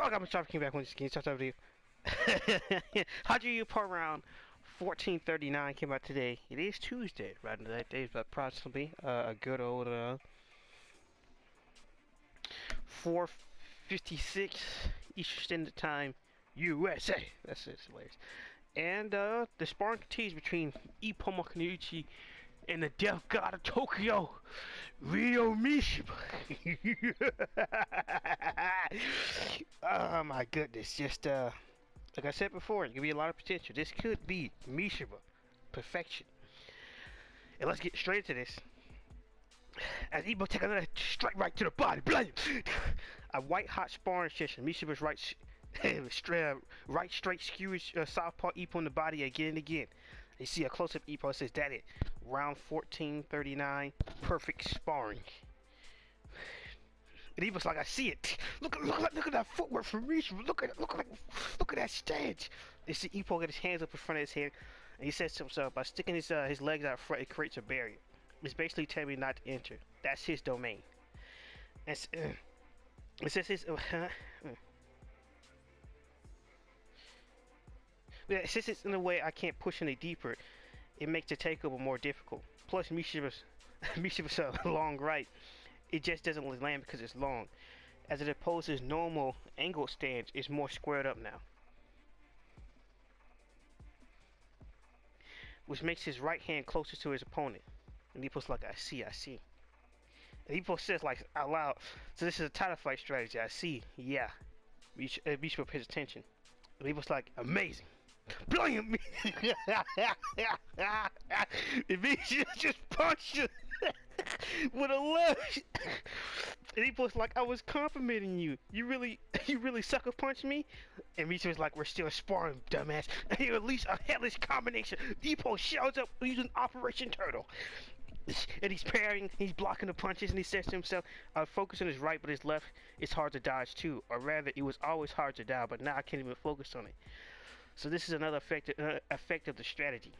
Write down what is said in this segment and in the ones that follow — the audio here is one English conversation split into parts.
Oh, God, I'm trying to came back when this game starts over to you. Hajime per round 1439 came out today. It is Tuesday, right? That day is approximately a good old 4:56 Eastern Standard Time, USA. That's it, hilarious. And the sparring continues between Ippo and the Death God of Tokyo, Ryo Mashiba. Oh my goodness, just like I said before, it could be a lot of potential. This could be Mashiba perfection. And let's get straight into this. As Ippo take another strike right to the body, blam! A white hot sparring session. Mashiba's right straight skewers southpaw Ippo in the body again and again. You see a close-up Ippo says that it. Round 1439, perfect sparring. And Ippo's like, I see it. Look at that footwork from Mashiba. Look at that stance. You see Ippo get his hands up in front of his head, and he says to himself, by sticking his legs out front, it creates a barrier. It's basically telling me not to enter. That's his domain. And it says his. Since it's in a way I can't push any deeper, it makes the takeover more difficult. Plus, Mashiba's a long right. It just doesn't land because it's long. As it opposed to his normal angled stance, it's more squared up now. Which makes his right hand closer to his opponent. And Ippo's like, I see. And Ippo says like out loud, so this is a title fight strategy, I see, yeah. Mashiba pays attention. And Ippo's like, amazing. Brilliant! It means you just punched you with a left. And Ippo's like, I was complimenting you. You really sucker punched me? And Mashiba's like, we're still sparring, dumbass. And you release a headless combination. Ippo shouts up using Operation Turtle. And he's parrying, he's blocking the punches, and he says to himself, focus on his right, but his left is hard to dodge too. Or rather, it was always hard to dodge, but now I can't even focus on it. So this is another effect of the strategy.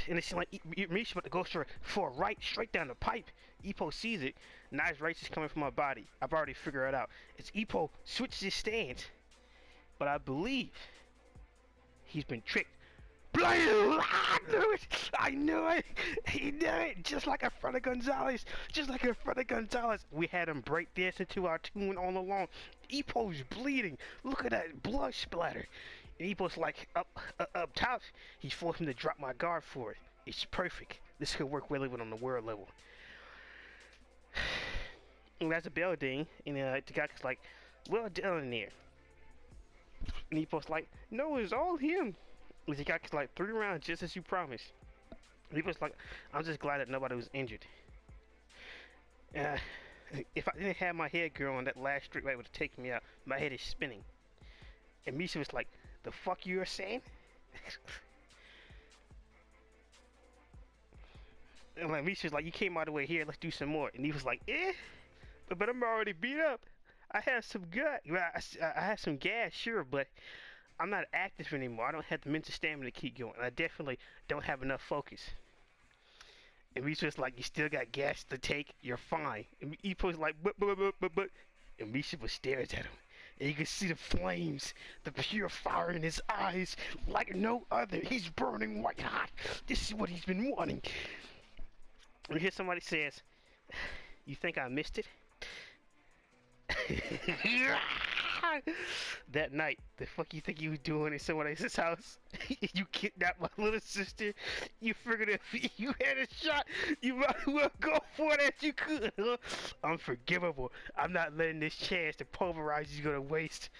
And it's like Mashiba goes for a right straight down the pipe. Ippo sees it. Now his right is coming from my body. I've already figured it out. It's Ippo switches his stance, but I believe he's been tricked. Blam! I knew it! He knew it! Just like in front of Gonzalez! We had him break dancing to our tune all along. Ippo's bleeding. Look at that blood splatter. And Ippo's like, up top, he's forced me to drop my guard for it. It's perfect. This could work really well on the world level. And that's a bell ding, and the guy's like, well done in there. And Ippo's like, no, it's all him. And the guy's like, 3 rounds just as you promised. And Ippo's like, I'm just glad that nobody was injured. If I didn't have my head girl on, that last straight right would have taken me out. My head is spinning. And Misha was like, the fuck you are saying? And like Misha was like, you came all the way here, let's do some more. And he was like, but I'm already beat up. I have some gut. I have some gas, sure, but I'm not active anymore. I don't have the mental stamina to keep going. I definitely don't have enough focus. And Misha was like, you still got gas to take, you're fine. And Ippo was like, but. And Misha was stares at him. And you can see the flames, the pure fire in his eyes, like no other. He's burning white hot. This is what he's been wanting. And here somebody says, you think I missed it? That night, the fuck you think you was doing in someone else's house? You kidnapped my little sister. You figured if you had a shot, you might as well go for it as you could, huh? Unforgivable. I'm not letting this chance to pulverize you go to waste.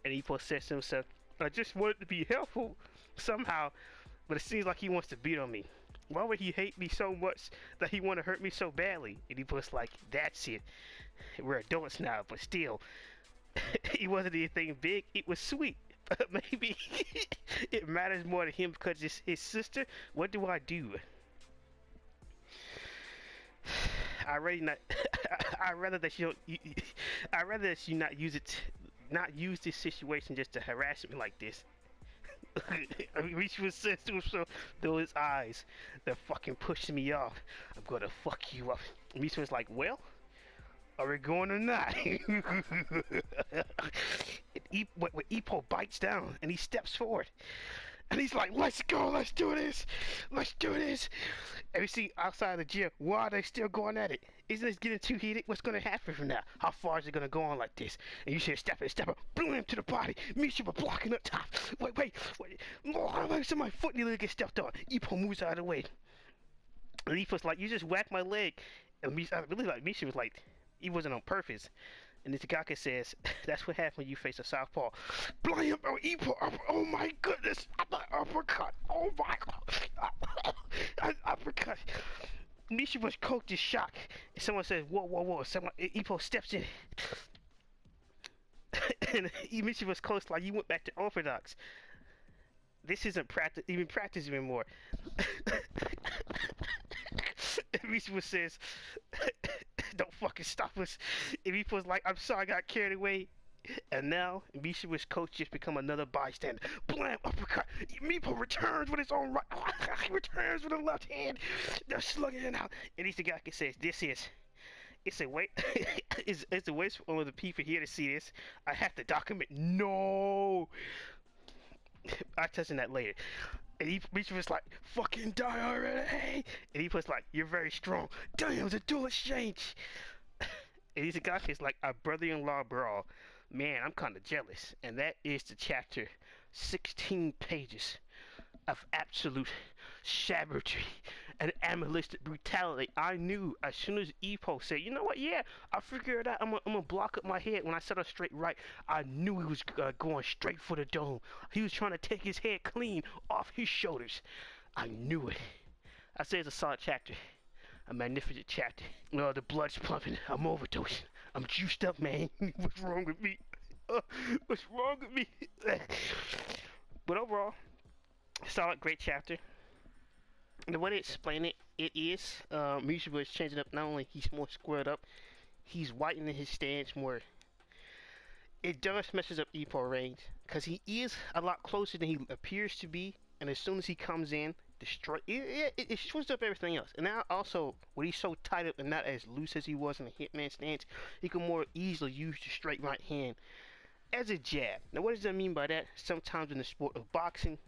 And Ippo says to himself, I just wanted to be helpful somehow, but it seems like he wants to beat on me. Why would he hate me so much that he want to hurt me so badly? And he was like, that's it. We're adults now, but still, it wasn't anything big. It was sweet. But maybe it matters more to him because it's his sister. What do? I rather that you not use this situation just to harass me like this. Reach was said to himself, those eyes, they're fucking pushing me off. I'm gonna fuck you up. Misha was like, well, Are we going or not? When Ippo bites down and he steps forward, and he's like, "Let's go, let's do this, let's do this." And we see outside the gym, why are they still going at it? Isn't this getting too heated? What's gonna happen from now? How far is it gonna go on like this? And you see a step up, boom to the body. Mashiba blocking up top. Wait. Oh, so my foot nearly gets stepped on. Ippo moves out of the way. And Ippo's like, "You just whacked my leg." And I really like Misha was like, he wasn't on purpose. And Itagaki says, "That's what happens when you face a southpaw." Blam! Oh, Ippo! Oh my goodness! Uppercut! Oh my God! Uppercut! Misha was coked in shock. And someone says, "Whoa!" Ippo steps in. And Misha was close, like you went back to orthodox. This isn't practice anymore. Misha says, "Don't fucking stop us." And Ippo's like, "I'm sorry, I got carried away." And now, Mishiba's coach just become another bystander. Blam! Uppercut! Ippo returns with his own right. He returns with the left hand. They're slugging it out. And Itagaki says, it's a way, it's a waste for all of the people here to see this. I have to document. No! I'm touching that later. And Mishiba's like, "Fucking die already!" And he puts like, "You're very strong." Damn, it's a dual exchange. And Itagaki's like, "Our brother-in-law brawl." Man, I'm kind of jealous. And that is the chapter. 16 pages of absolute savagery and animalistic brutality. I knew as soon as Ippo said, "You know what? Yeah, I figured out. I'm gonna block up my head when I set up straight right." I knew he was going straight for the dome. He was trying to take his head clean off his shoulders. I knew it. I say it's a solid chapter. A magnificent chapter. No, the blood's pumping. I'm overdosing. I'm juiced up, man. What's wrong with me? What's wrong with me? But overall, solid, great chapter. The way they explain it, it is Mashiba is changing up. Not only he's more squared up, he's whitening his stance more. It does messes up Ippo range because he is a lot closer than he appears to be. And as soon as he comes in, it switches up everything else. And now also, when he's so tight up and not as loose as he was in the Hitman stance, he can more easily use the straight right hand as a jab. Now, what does that mean by that? Sometimes in the sport of boxing,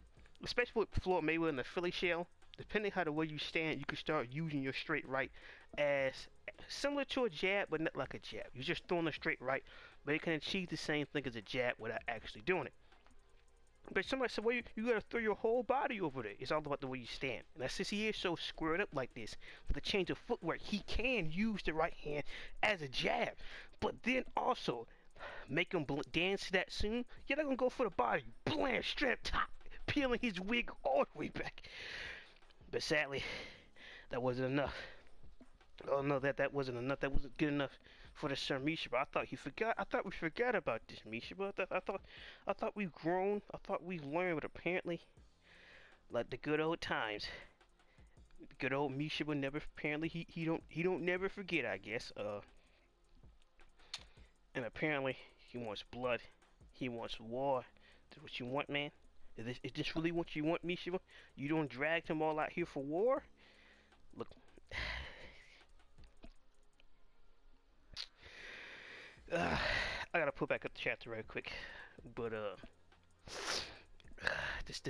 especially with Floyd Mayweather and the Philly shell, depending how the way you stand, you can start using your straight right as similar to a jab, but not like a jab. You're just throwing a straight right, but it can achieve the same thing as a jab without actually doing it. But somebody said, "Well, you gotta throw your whole body over it." It's all about the way you stand. And since he is so squared up like this, with the change of footwork, he can use the right hand as a jab. But then also, make him dance to that soon. You're not gonna go for the body. Blam, strap top, peeling his wig all the way back. But sadly, that wasn't enough. Oh no, that wasn't enough. That wasn't good enough for the Sir Mashiba. I thought he forgot. I thought we forgot about this Mashiba. I thought we've grown. I thought we've learned. But apparently, like the good old times, the good old Mashiba never. Apparently, he don't never forget. I guess. And apparently, he wants blood. He wants war. That's what you want, man. Is this really what you want, Mashiba? You don't drag them all out here for war? Look. I gotta put back up the chapter right quick, but this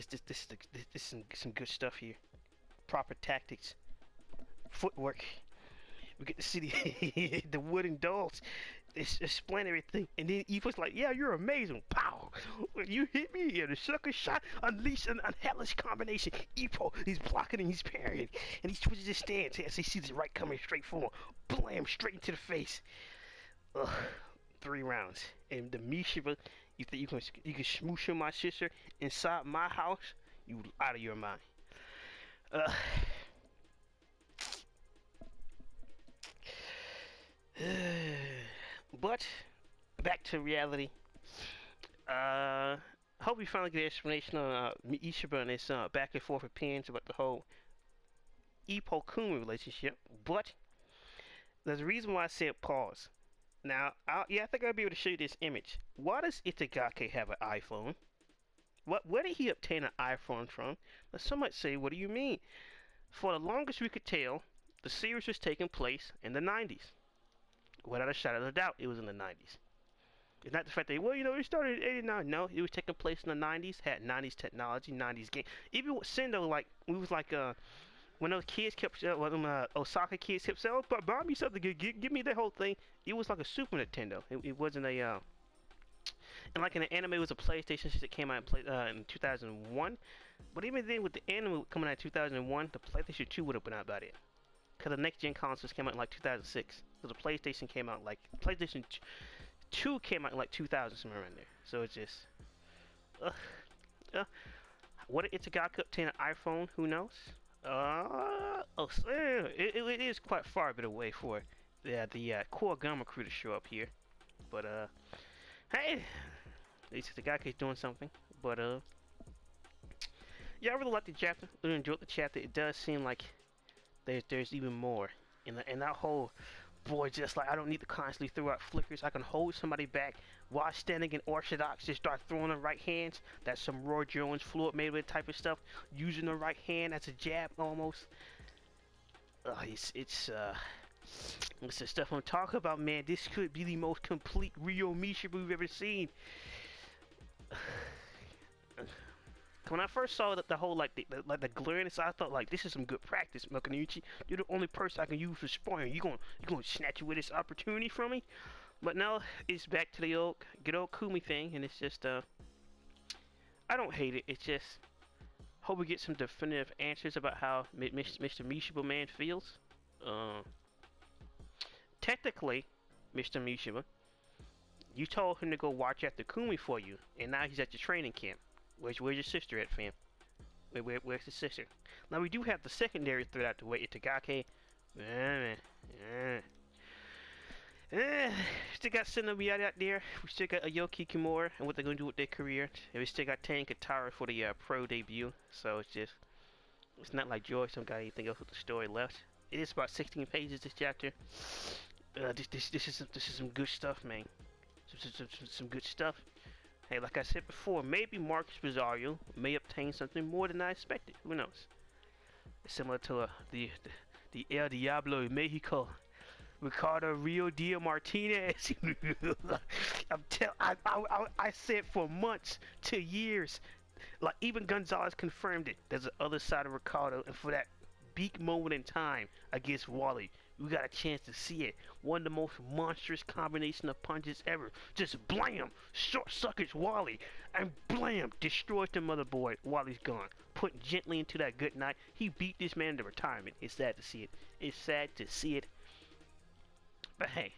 is some good stuff here. Proper tactics, footwork. We get to see the wooden dolls. Explain everything, and then Eva's like, "Yeah, you're amazing." Pow! You hit me, and the sucker shot unleashed an hellish combination. Ippo, he's blocking and he's parrying, and he switches his stance as he sees the right coming straight for him. Blam! Straight into the face. Ugh. 3 rounds. And the Mashiba, you think you can smoosh my sister inside my house? You out of your mind. But back to reality. I hope we finally get an explanation on Mashiba and his back and forth opinions about the whole Ippo-Kuma relationship. But there's a reason why I said pause. Now, I think I'll be able to show you this image. Why does Itagaki have an iPhone? Where did he obtain an iPhone from? Now, some might say, what do you mean? For the longest we could tell, the series was taking place in the 90s. Without a shadow of a doubt, it was in the 90s. It's not the fact that, well, you know, it started in 89. No, it was taking place in the 90s, had 90s technology, 90s game. Even with Sendo, like, we was like, when those kids kept, well, them Osaka kids kept saying, oh, buy me something, give me that whole thing. It was like a Super Nintendo. It wasn't a, and like in the anime, it was a PlayStation that came out in 2001. But even then, with the anime coming out in 2001, the PlayStation 2 would have been out by then. Because the next gen consoles came out in like 2006. So the PlayStation came out like, PlayStation 2 came out in like 2000, somewhere around there. So it's just, what if Itagaki obtain an iPhone? Who knows? It is quite far a bit away for the Kuwagama crew to show up here. But hey, at least Itagaki is doing something. But yeah, I really like the chapter. I really enjoyed the chapter. It does seem like there's even more in that whole. Boy, just like I don't need to constantly throw out flickers. I can hold somebody back while standing in orthodox. Just start throwing the right hands. That's some Roy Jones, Floyd Mayweather type of stuff. Using the right hand as a jab almost. It's the stuff I'm talking about, man. This could be the most complete Ryo Mishiba we've ever seen. When I first saw the whole like the glariness, I thought like this is some good practice, Makanichi. You're the only person I can use for sparring. You gonna snatch away this opportunity from me? But now it's back to the old good old Kumi thing, and it's just I don't hate it. It's just hope we get some definitive answers about how Mr. Mishiba man feels. Technically, Mr. Mishiba, you told him to go watch after Kumi for you, and now he's at your training camp. Where's your sister at, fam? Where's the sister? Now we do have the secondary threat out the way, Itagaki. Still got Senobiati out there. We still got Aoki Kimura and what they're gonna do with their career. And we still got Tan Katara for the pro debut. So it's not like Joy don't got anything else with the story left. It is about 16 pages this chapter. This is some good stuff, man. Some good stuff. Hey, like I said before, maybe Marcus Rosario may obtain something more than I expected. Who knows? It's similar to the El Diablo in Mexico, Ricardo Rio Dia Martinez. I said for months to years, like even Gonzalez confirmed it. There's the other side of Ricardo, and for that peak moment in time against Wally, we got a chance to see it. One of the most monstrous combination of punches ever. Just blam! Short suckers Wally. And blam! Destroys the motherboard. Wally's gone. Put gently into that good night. He beat this man to retirement. It's sad to see it. It's sad to see it. But hey,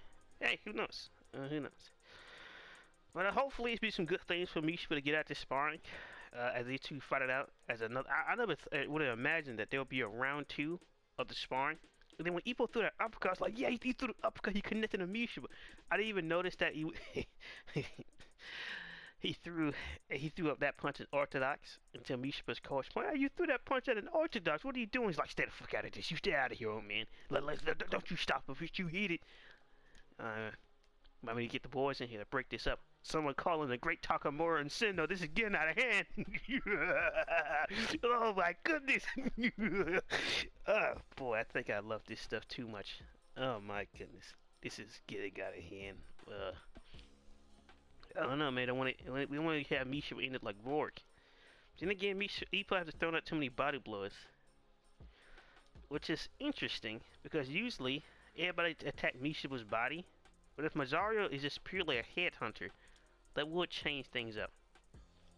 who knows? Who knows? But hopefully it's be some good things for Mishiba to get out this sparring. As these two fight it out. As another, I never would have imagined that there would be a round 2 of the sparring. And then when Ippo threw that uppercut, I was like, yeah, he threw the uppercut, he connected to Mishiba. I didn't even notice that he threw up that punch in orthodox until Mishiba's coach pointed, hey, you threw that punch at an orthodox, what are you doing? He's like, stay the fuck out of this, you stay out of here, old man. Don't you stop if you hit it. I'm gonna get the boys in here to break this up. Someone calling the great Takamura and Sendo, this is getting out of hand. Oh my goodness. Oh boy, I think I love this stuff too much. Oh my goodness. This is getting out of hand. I don't know, man. We want to have Misha end up like Rourke. Then again, Ippo has to throw out too many body blows. Which is interesting, because usually everybody attack Mishiba's body. But if Mazario is just purely a headhunter, that would change things up.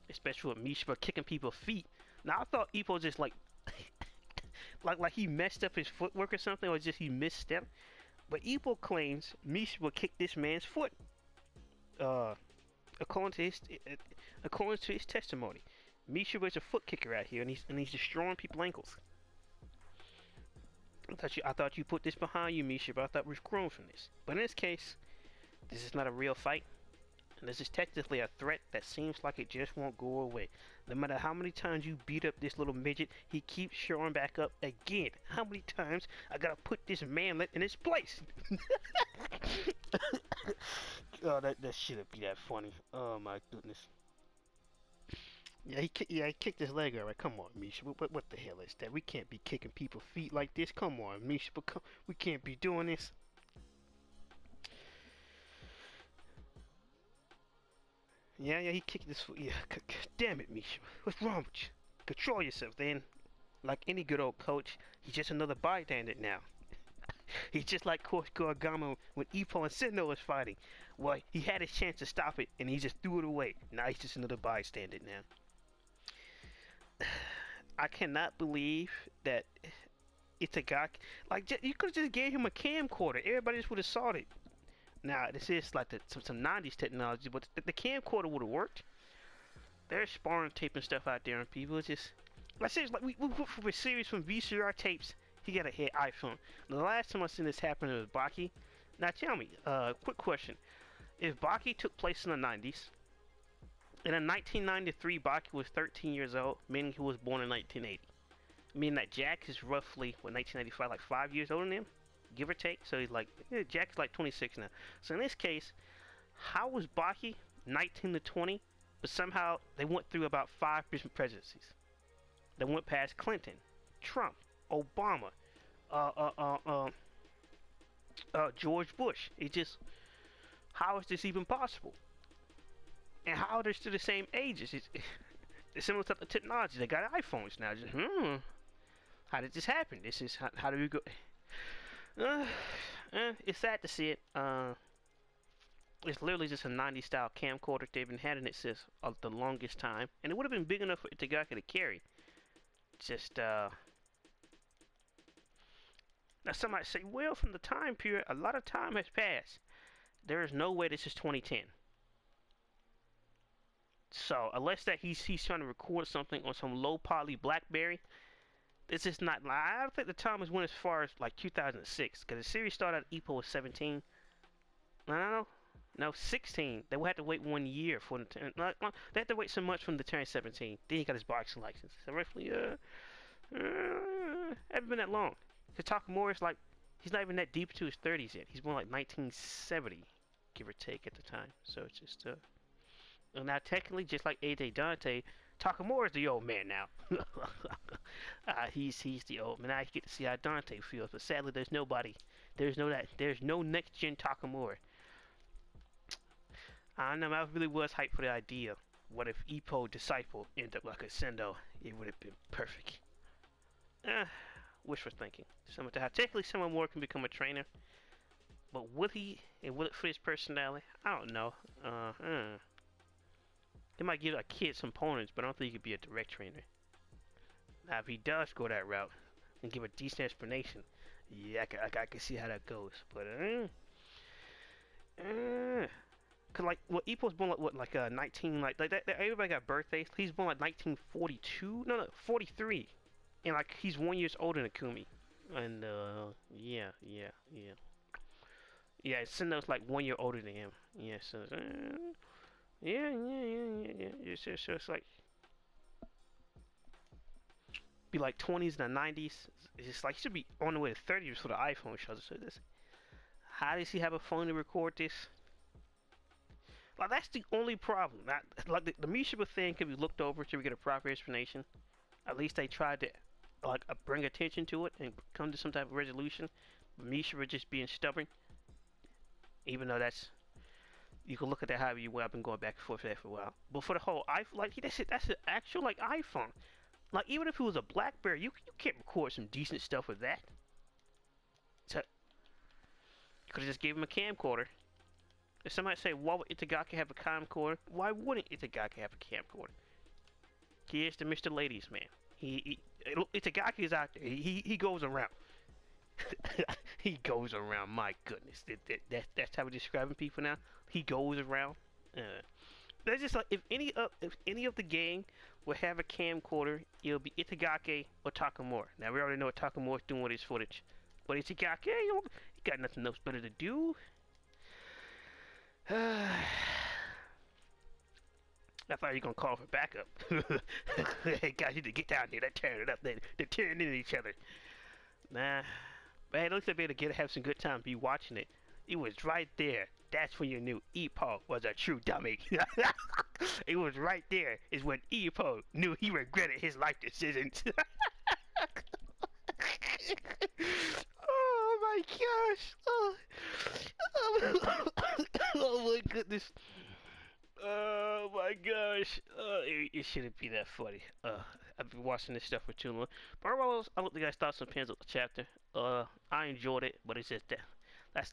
Especially with Mishiba kicking people's feet. Now I thought Ippo just like like he messed up his footwork or something, or just he misstepped. But Ippo claims Mishiba kicked this man's foot. According to his testimony, Mishiba is a foot kicker out here, and he's destroying people's ankles. I thought you put this behind you, Mishiba. I thought we've grown from this. But in this case, this is not a real fight. And this is technically a threat that seems like it just won't go away. No matter how many times you beat up this little midget, he keeps showing back up again. How many times I gotta put this manlet in his place? Oh, that shouldn't be that funny. Oh my goodness. Yeah, he kicked his leg out. Right? Come on, Misha. What the hell is that? We can't be kicking people's feet like this. Come on, Misha. We can't be doing this. Yeah, he kicked this. Yeah, damn it, Misha. What's wrong with you? Control yourself, then. Like any good old coach, he's just another bystander now. He's just like Coach Gargano when Ippo and Sendo was fighting. Well, he had his chance to stop it, and he just threw it away. Now he's just another bystander now. I cannot believe that it's a guy like you could have just gave him a camcorder. Everybody just would have saw it. Now this is like some 90s technology, but the camcorder would have worked. There's sparring tape and stuff out there, and people it's just let's say it's like we went from a series from VCR tapes. He got a hit iPhone. The last time I seen this happen was Baki. Now tell me, quick question: if Baki took place in the 90s, and in 1993 Baki was 13 years old, meaning he was born in 1980. Meaning that Jack is roughly, what, 1995, like 5 years older than him, give or take. So he's like, yeah, Jack's like 26 now. So in this case, how was Baki 19 to 20, but somehow they went through about 5 different presidencies. They went past Clinton, Trump, Obama, George Bush. It just, how is this even possible? And how are they still the same ages? It's similar to the technology. They got iPhones now. Just, how did this happen? This is how do we go? It's sad to see it. It's literally just a 90s style camcorder. They've been having it since the longest time, and it would have been big enough for Itagaki to carry. Just now, some might say, well, from the time period, a lot of time has passed. There is no way this is 2010. So unless that he's trying to record something on some low poly BlackBerry. This is not. I don't think the time has went as far as like 2006, because the series started at Ippo was 17. No, 16. They would have to wait 1 year for the they had to wait so much from the turn 17. Then he got his boxing license. So roughly, haven't been that long. Because Takamura is like, he's not even that deep into his 30s yet. He's born like 1970, give or take at the time. So it's just now technically, just like AJ Dante, Takamura is the old man now. He's the old man. Now you get to see how Dante feels, but sadly there's nobody. There's no next gen Takamura. I don't know. I really was hyped for the idea. What if Ippo Disciple ended up like a Sendo? It would have been perfect. Wishful thinking. Technically, someone more can become a trainer, but would he? And will it fit his personality? I don't know. They might give a kid some opponents, but I don't think he could be a direct trainer. Now, if he does go that route and give a decent explanation, yeah, I can see how that goes. But cause like, well, Ippo's born like what, like 19, like that. Everybody got birthdays. He's born like 1942. No, 43, and like he's 1 year older than Kumi. And yeah. Sendo's like 1 year older than him. Yeah, so. Yeah. So it's like be like 20s and the 90s. It's just like he should be on the way to 30s for the iPhone shows. So this, how does he have a phone to record this? Like that's the only problem. Not like the Mashiba thing can be looked over to get a proper explanation. At least they tried to like bring attention to it and come to some type of resolution. But Mashiba just being stubborn, even though that's. You can look at that however you will. I've been going back and forth for that for a while. But for the whole iPhone, like that's an actual like iPhone. Like even if it was a BlackBerry, you can't record some decent stuff with that. So you could have just gave him a camcorder. If somebody say, why would Itagaki have a camcorder? Why wouldn't Itagaki have a camcorder? He is the Mr. Ladies man. Itagaki is out there. He goes around. He goes around. My goodness, that's how we're describing people now. He goes around. That's just like if any of the gang would have a camcorder, it'll be Itagaki or Takamura. Now we already know what Takamura's doing with his footage, but Itagaki, he got nothing else better to do. I thought you were gonna call for backup. Hey guys, you need to get down there. They're tearing it up. They're tearing into each other. Nah. But hey, at least they'll be able to have some good time be watching it. It was right there. That's when you knew Ippo was a true dummy. It was right there is when Ippo knew he regretted his life decisions. Oh my gosh. Oh my goodness. Oh my gosh. It shouldn't be that funny. I've been watching this stuff for too long. But I looked at the guy's thoughts and opinions of the chapter. I enjoyed it, but it's just that's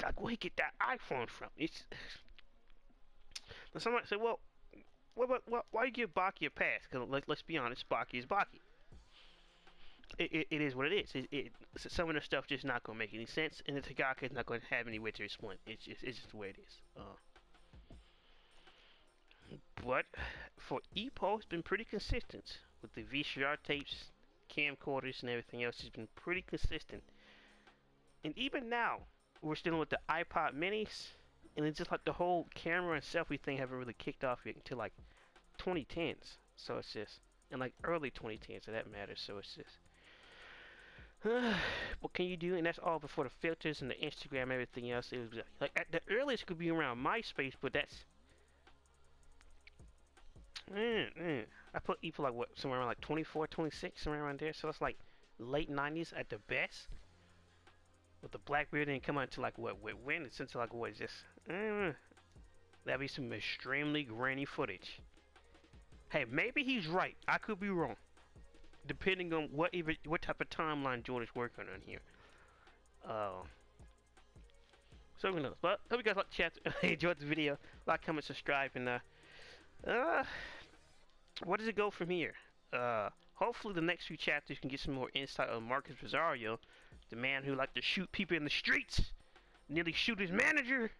like where he get that iPhone from. It's somebody say, well, why you give Baki a pass? Because let's be honest, Baki is Baki. It is what it is. Some of the stuff just not gonna make any sense, and the Tagaka is not gonna have any way to explain. It's just the way it is. But for Ippo, it's been pretty consistent with the VCR tapes, camcorders, and everything else. It's been pretty consistent. And even now, we're still with the iPod minis, and it's just like the whole camera and selfie thing haven't really kicked off yet until like 2010s. So it's just, and like early 2010s, so that matters. So it's just, what can you do? And that's all before the filters and the Instagram and everything else. It was like at the earliest could be around MySpace, but that's I put Ippo like what, somewhere around like 24, 26, somewhere around there. So that's like late 90s at the best. With the Blackbeard didn't come out until like what when? It's until like what is this? That'd be some extremely grainy footage. Hey, maybe he's right. I could be wrong. Depending on what type of timeline Jordan's working on here. So who knows? But hope you guys like the chat. Enjoyed the video. Like, comment, subscribe, and where does it go from here? Hopefully the next few chapters can get some more insight on Marcus Rosario, the man who liked to shoot people in the streets, nearly shoot his manager.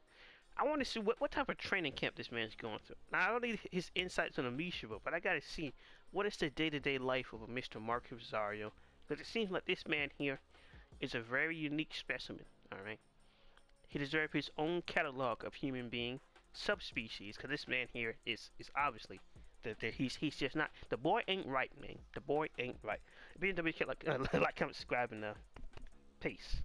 I want to see what type of training camp this man's going through. Now, I don't need his insights on the Mashiba, but I gotta see what is the day-to-day life of a Mr. Marcus Rosario, because it seems like this man here is a very unique specimen. All right, he deserves his own catalog of human being subspecies, because this man here is obviously he's just not, the boy ain't right, man. The boy ain't right. BNW like comment, subscribe, and peace.